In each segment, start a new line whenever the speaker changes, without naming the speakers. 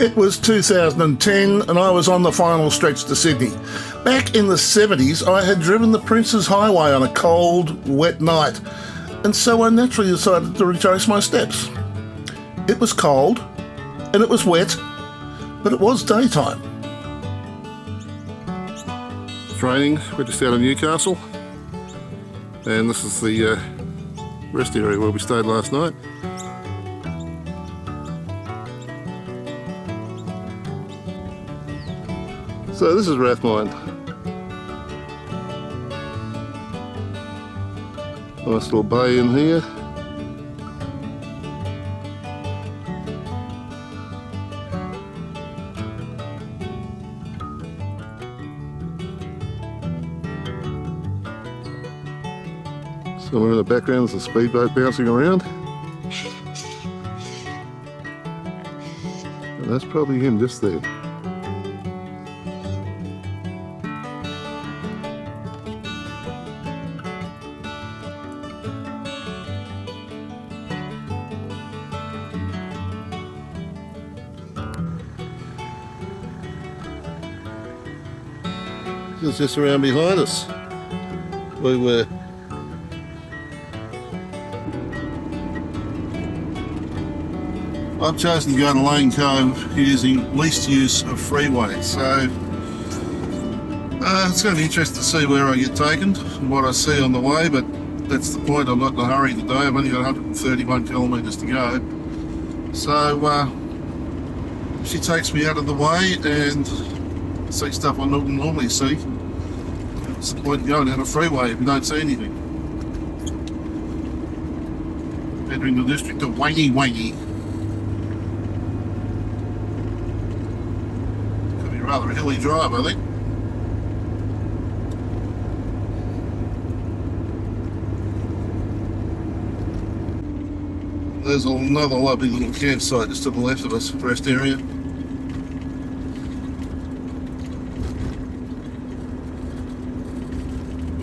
It was 2010 and I was on the final stretch to Sydney. Back in the 70s, I had driven the Princes Hwy on a cold, wet night, and so I naturally decided to retrace my steps. It was cold, and it was wet, but it was daytime.
It's raining. We're just out of Newcastle, and this is the rest area where we stayed last night. So this is Rathmines. Nice little bay in here. Somewhere in the background there's a speedboat bouncing around. And that's probably him just there. It's just around behind us. We were I've chosen to go to Lane Cove using least use of freeway, so it's going to be interesting to see where I get taken and what I see on the way, but that's the point. I'm not in a hurry today. I've only got 131 kilometres to go, so she takes me out of the way and see stuff I don't normally see. What's the point of going down a freeway if you don't see anything? Entering the district of Wyong. Could be a rather hilly drive, I think. There's another lovely little campsite just to the left of us, rest area.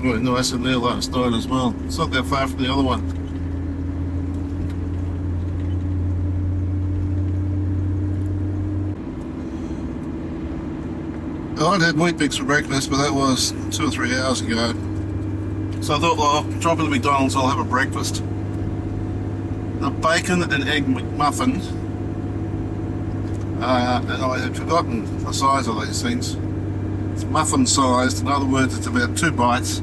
Really nice in there last night as well. It's not that far from the other one. I'd had Weet-Bix for breakfast, but that was 2 or 3 hours ago. So I thought, well, I'll drop into McDonald's, I'll have a breakfast. A bacon and egg McMuffin. And I had forgotten the size of these things. It's muffin sized, in other words, it's about 2 bites.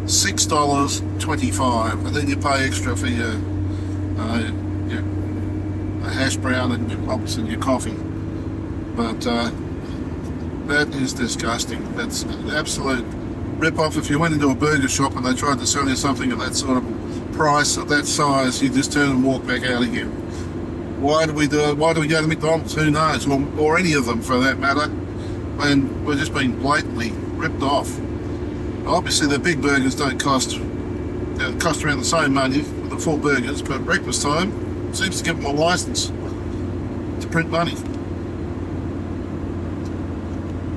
$6.25, and then you pay extra for your hash brown and your pops and your coffee. But that is disgusting. That's an absolute rip-off. If you went into a burger shop and they tried to sell you something at that sort of price, at that size, you just turn and walk back out again. Why do we do it? Why do we go to McDonald's? Who knows? Or any of them for that matter. And we're just being blatantly ripped off. Obviously the big burgers don't cost around the same money with the full burgers, but breakfast time seems to give them a license to print money.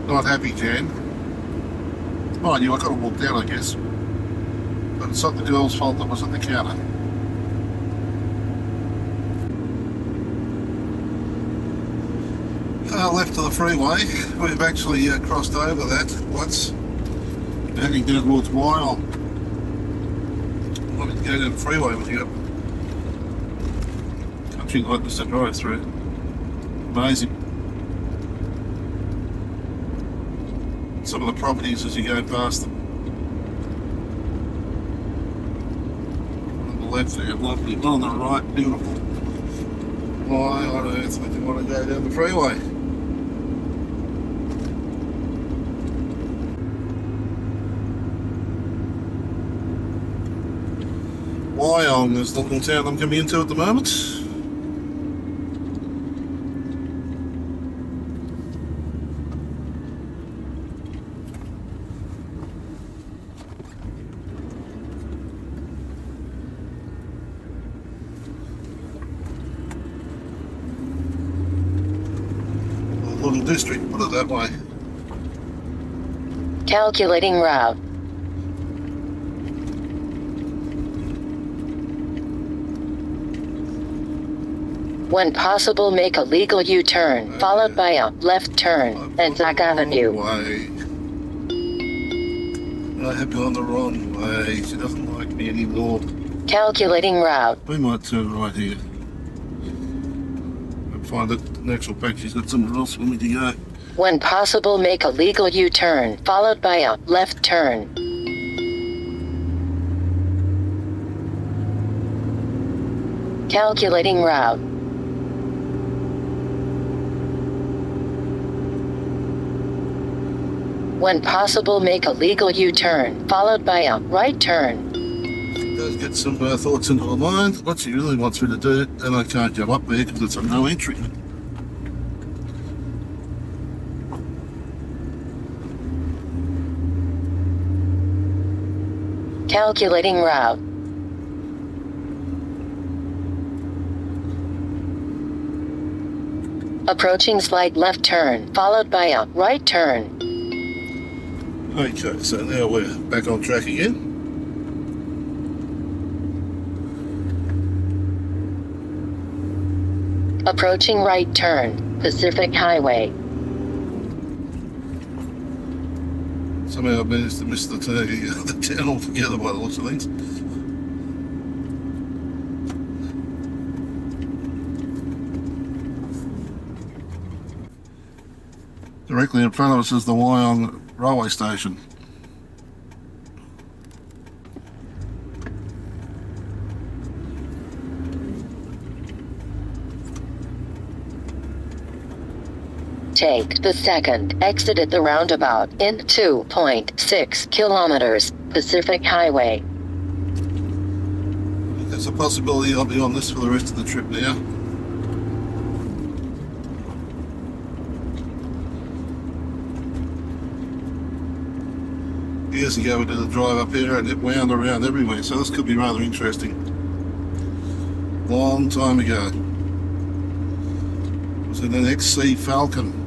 Not happy, Jan. Mind you, I got to walk down, I guess. But it's not the girl's fault that was at the counter. Left to the freeway. We've actually crossed over that once. Heading down towards Wyong. I wanted to go down the freeway with you. Country like this to drive through. Amazing. Some of the properties as you go past them. On the left there, lovely. On the right, beautiful. Why on earth would you want to go down the freeway? Wyong is the little town I'm coming into at the moment. A little district, put it that way.
Calculating route. When possible, make a legal U-turn, followed by a left turn, and Zag Avenue.
Way. I have gone the wrong way. She doesn't like me anymore.
Calculating route.
We might turn right here. And find that in actual fact she's got somewhere else for me to go.
When possible, make a legal U-turn, followed by a left turn. Calculating route. When possible, make a legal U-turn, followed by a right turn.
Does get some thoughts into her mind, what she really wants me to do, and I can't go up there because it's a no entry.
Calculating route. Approaching slight left turn, followed by a right turn.
Okay, so now we're back on track again.
Approaching right turn, Pacific Highway.
Somehow I managed to miss the town altogether by the looks of things. Directly in front of us is the Wyong railway station.
Take the second exit at the roundabout in 2.6 kilometers, Pacific Highway.
There's a possibility I'll be on this for the rest of the trip now. Years ago we did a drive up here and it wound around everywhere, so this could be rather interesting. Long time ago. It was in an XC Falcon.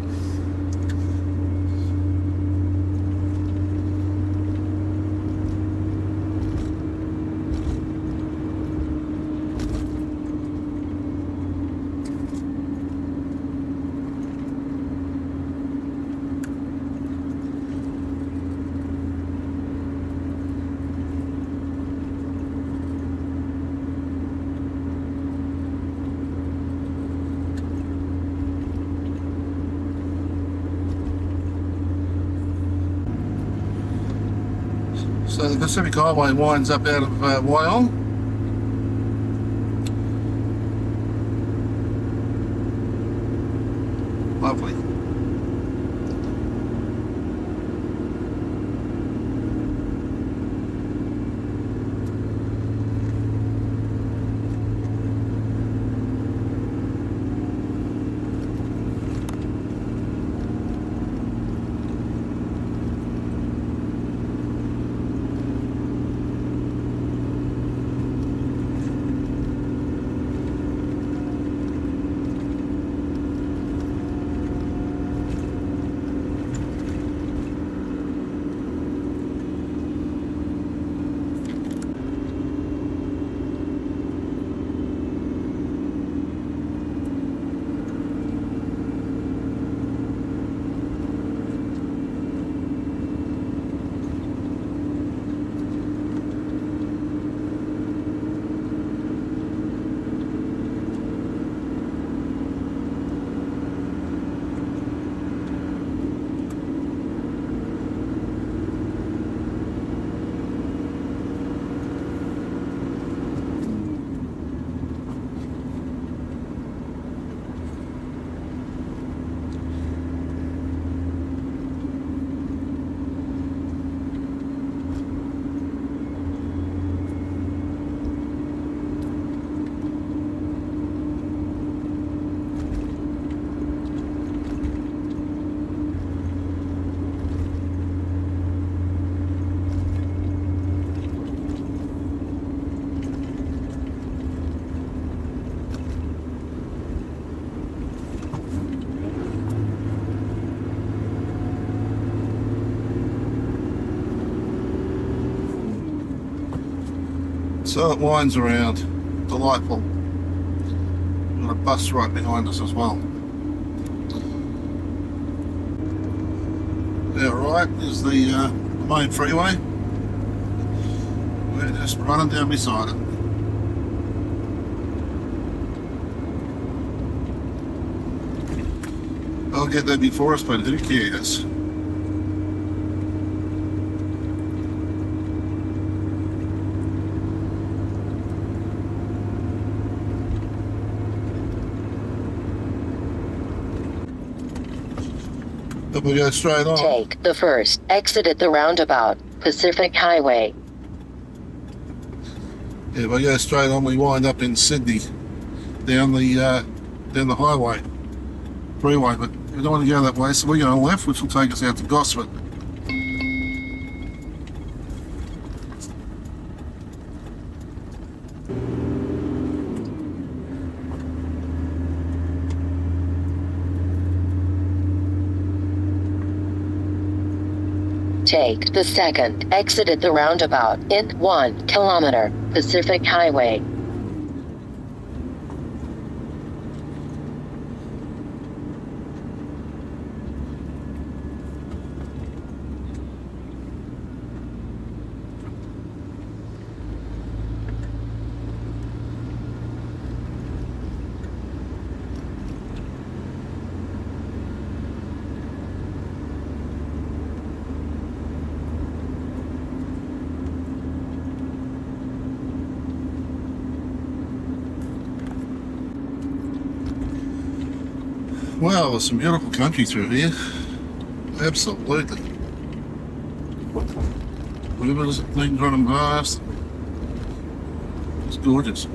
So the Pacific Highway winds up out of Wyong. Lovely. So it winds around. Delightful. Got a bus right behind us as well. Yeah, right is the main freeway. We're just running down beside it. I'll get there before us, but who cares? If we go straight on.
Take the first exit at the roundabout, Pacific Highway.
Yeah, if we go straight on, we wind up in Sydney, down the highway, freeway. But we don't want to go that way, so we're going left, which will take us out to Gosford.
Take the second exit at the roundabout in 1 kilometer, Pacific Highway.
Wow, there's some beautiful country through here. Absolutely. Rivers, things running past. It's gorgeous.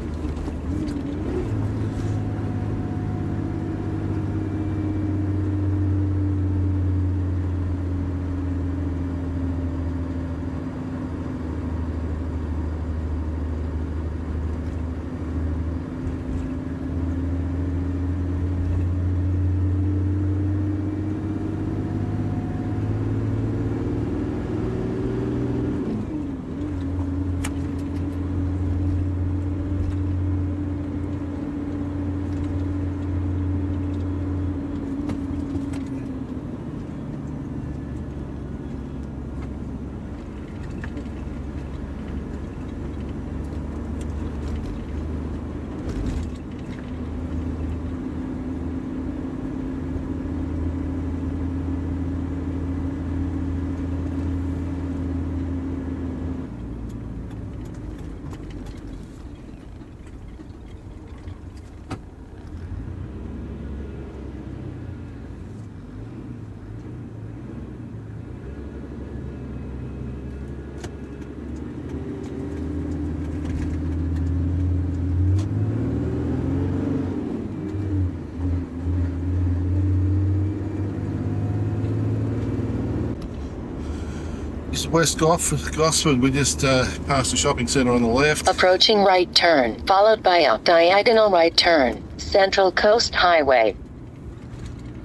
This is West Gosford. We just passed the shopping centre on the left.
Approaching right turn, followed by a diagonal right turn, Central Coast Highway.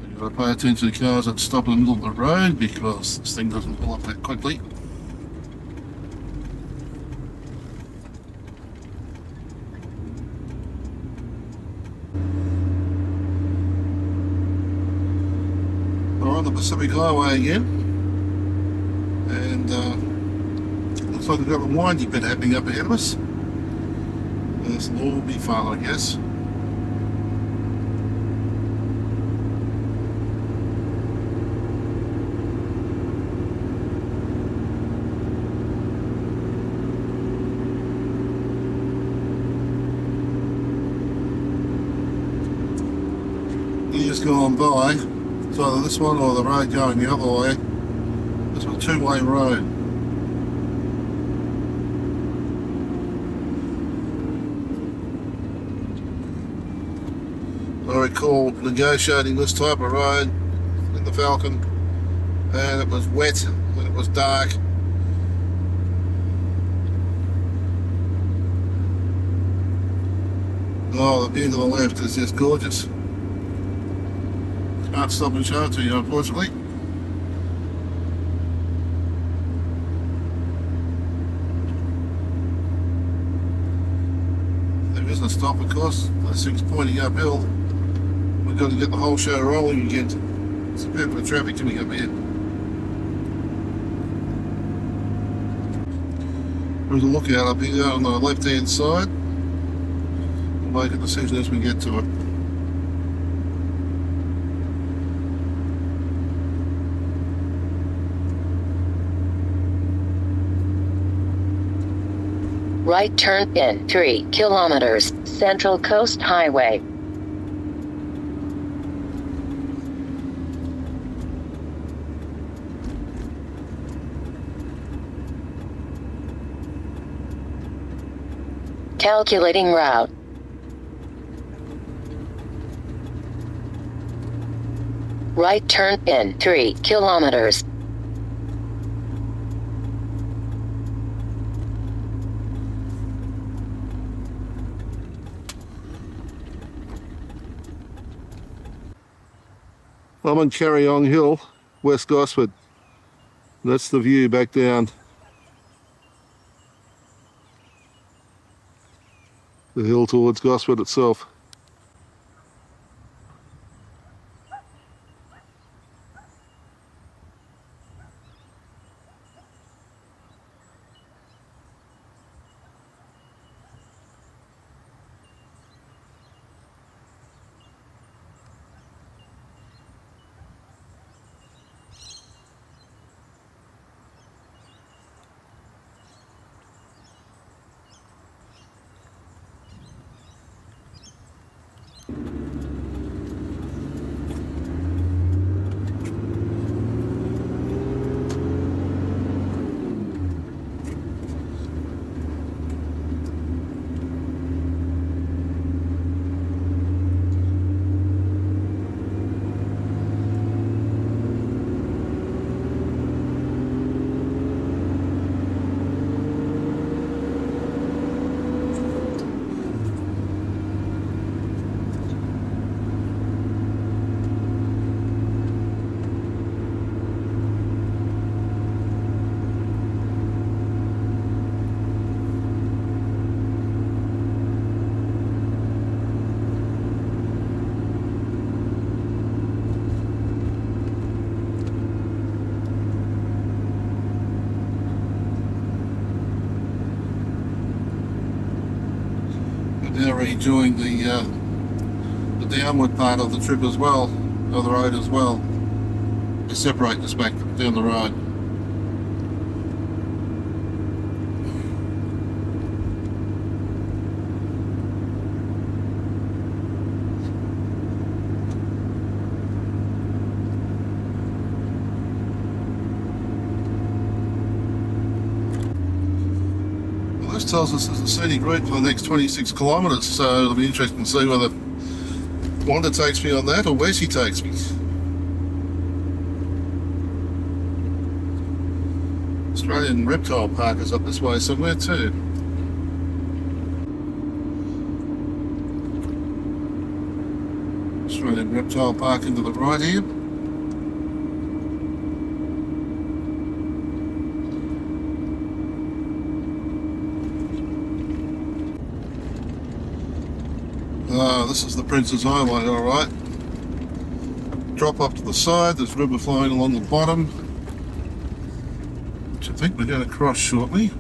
You've got to pay attention to cars that stop in the middle of the road because this thing doesn't pull up that quickly. We're on the Pacific Highway again. And looks like we've got a windy bit happening up ahead of us. This will all be fun, I guess. Years gone by, it's either this one or the road going the other way. It's a two-way road. I recall negotiating this type of road in the Falcon, and it was wet and it was dark. Oh, the view to the left is just gorgeous. Can't stop and show it to you, unfortunately. There isn't to stop, of course. This thing's pointing uphill. We've got to get the whole show rolling again. There's a bit of traffic coming up here. There's a lookout up here on the left hand side. We'll make a decision as we get to it.
Right turn in 3 kilometers, Central Coast Highway. Calculating route. Right turn in 3 kilometers.
I'm on Kariong Hill, West Gosford. That's the view back down the hill towards Gosford itself. Now enjoying the downward part of the trip as well, of the road as well. They separate us back down the road. This tells us there's a scenic route for the next 26 kilometres, so it'll be interesting to see whether Wanda takes me on that or where she takes me. Australian Reptile Park is up this way somewhere too. Australian Reptile Park into the right here. This is the Princes Hwy, alright. Drop off to the side, there's river flowing along the bottom, which I think we're going to cross shortly.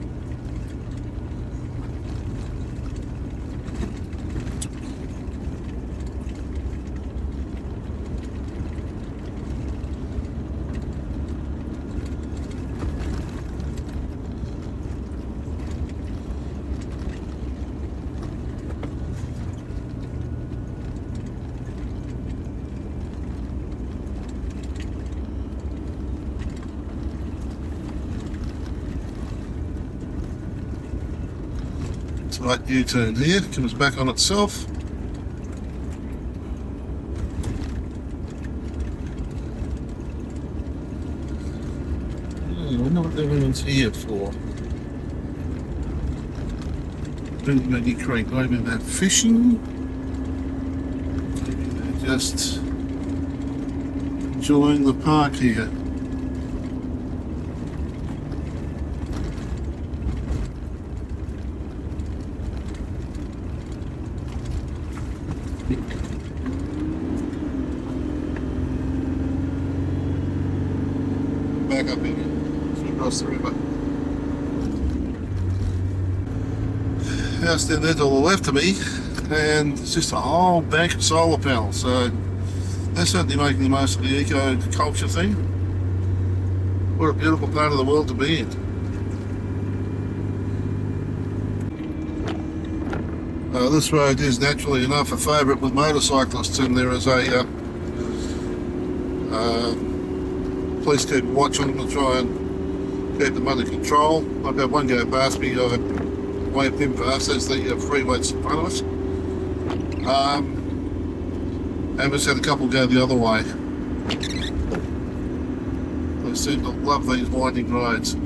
Right U-turn here, comes back on itself. I wonder what everyone's here for. Maybe Creek, maybe they're fishing. Maybe they're just enjoying the park here. back up here across the river. House down there to the left of me, and it's just a whole bank of solar panels. So they're certainly making the most of the eco-culture thing. What a beautiful part of the world to be in. This road is naturally enough a favourite with motorcyclists, and there is a police keep watch on them to try and keep them under control. I've had one go past me, I waved him past, there's the freeway in front of us. And we've had a couple go the other way. They seem to love these winding roads.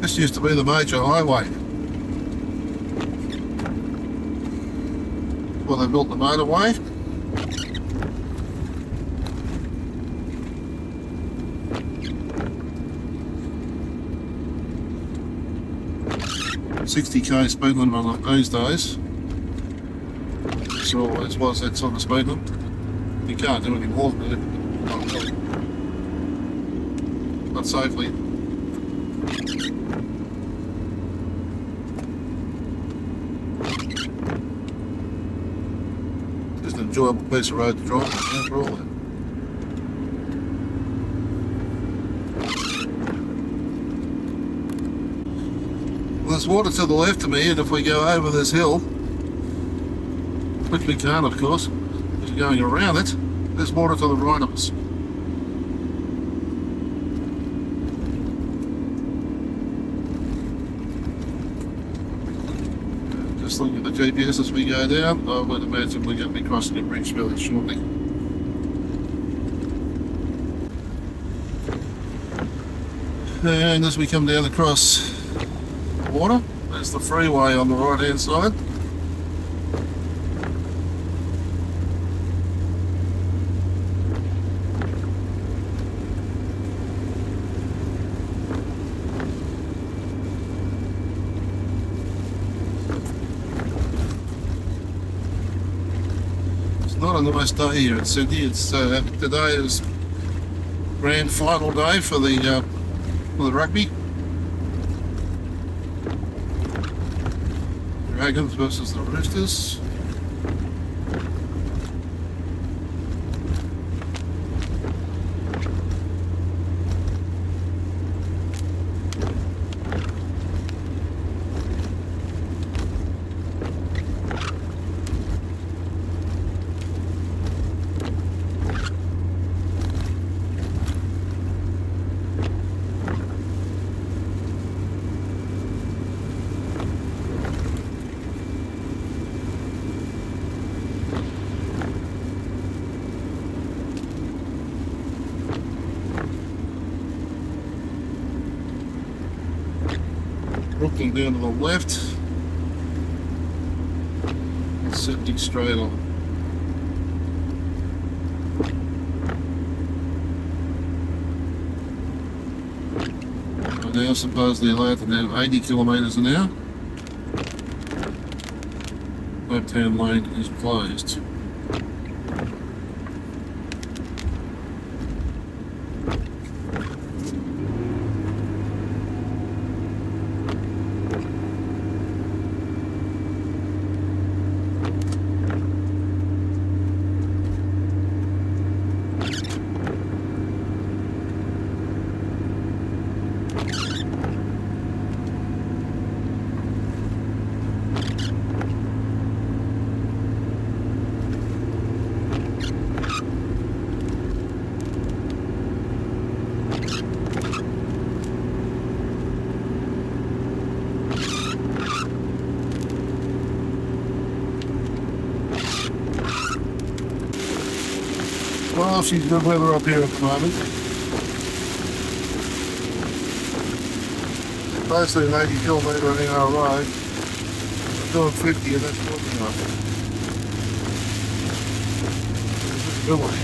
This used to be the major highway. Well, they built the motorway. .60 speed limit on these days. So always was that sort of speed limit. You can't do any more than it. Not safely. Just an enjoyable piece of road to drive on for all that. There's water to the left of me, and if we go over this hill, which we can't of course, because we're going around it, there's water to the right of us. Just looking at the GPS as we go down, I would imagine we're going to be crossing a bridge fairly shortly. And as we come down across water, there's the freeway on the right hand side. It's not a nice day here in Sydney. It's today is grand final day for the rugby. Dragons versus the Roosters. Brooklyn down to the left, Sydney straight on. I now suppose they're allowed to do 80 kilometres an hour. Left-hand lane is closed. Well, she's good weather up here at the moment. Basically an 80 kilometre an hour road. Doing 50 and that's good enough. Visibility.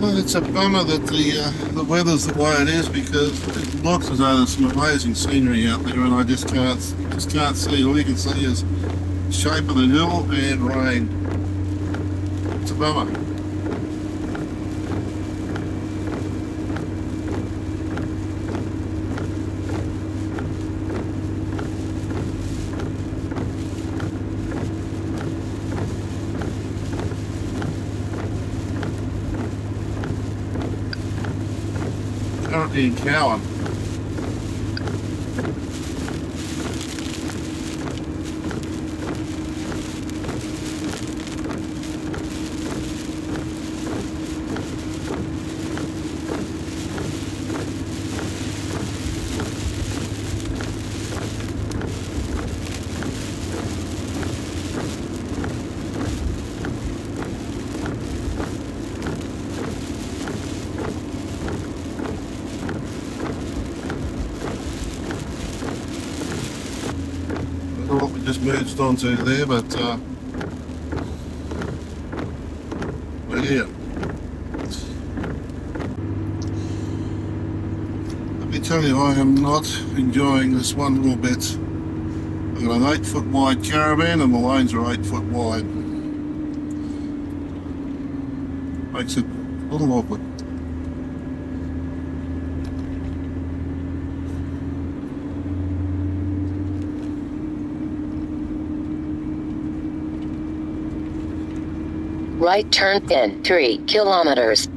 Well, it's a bummer that the weather's the way it is, because it looks as though there's some amazing scenery out there, and I just can't see. All you can see is shape of the hill and rain. It's a bummer. Currently in Cowan. What we just merged onto there, but yeah. Let me tell you, I am not enjoying this one little bit. I've got an 8 foot wide caravan and the lanes are 8 foot wide. Makes it a little awkward.
Right turn in 3 kilometers.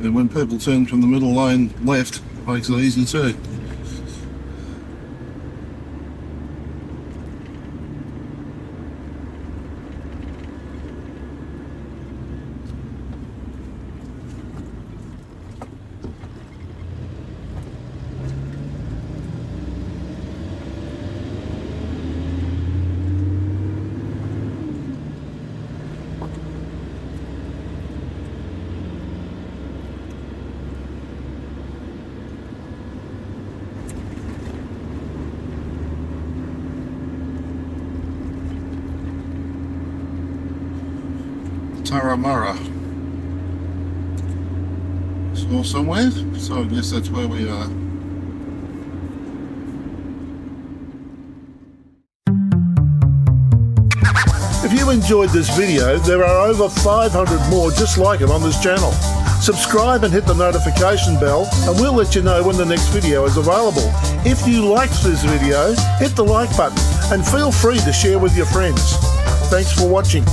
And when people turn from the middle lane left, it makes it easy too. Turramurra. Saw somewhere, so I guess that's where we are.
If you enjoyed this video, there are over 500 more just like it on this channel. Subscribe and hit the notification bell and we'll let you know when the next video is available. If you liked this video, hit the like button and feel free to share with your friends. Thanks for watching.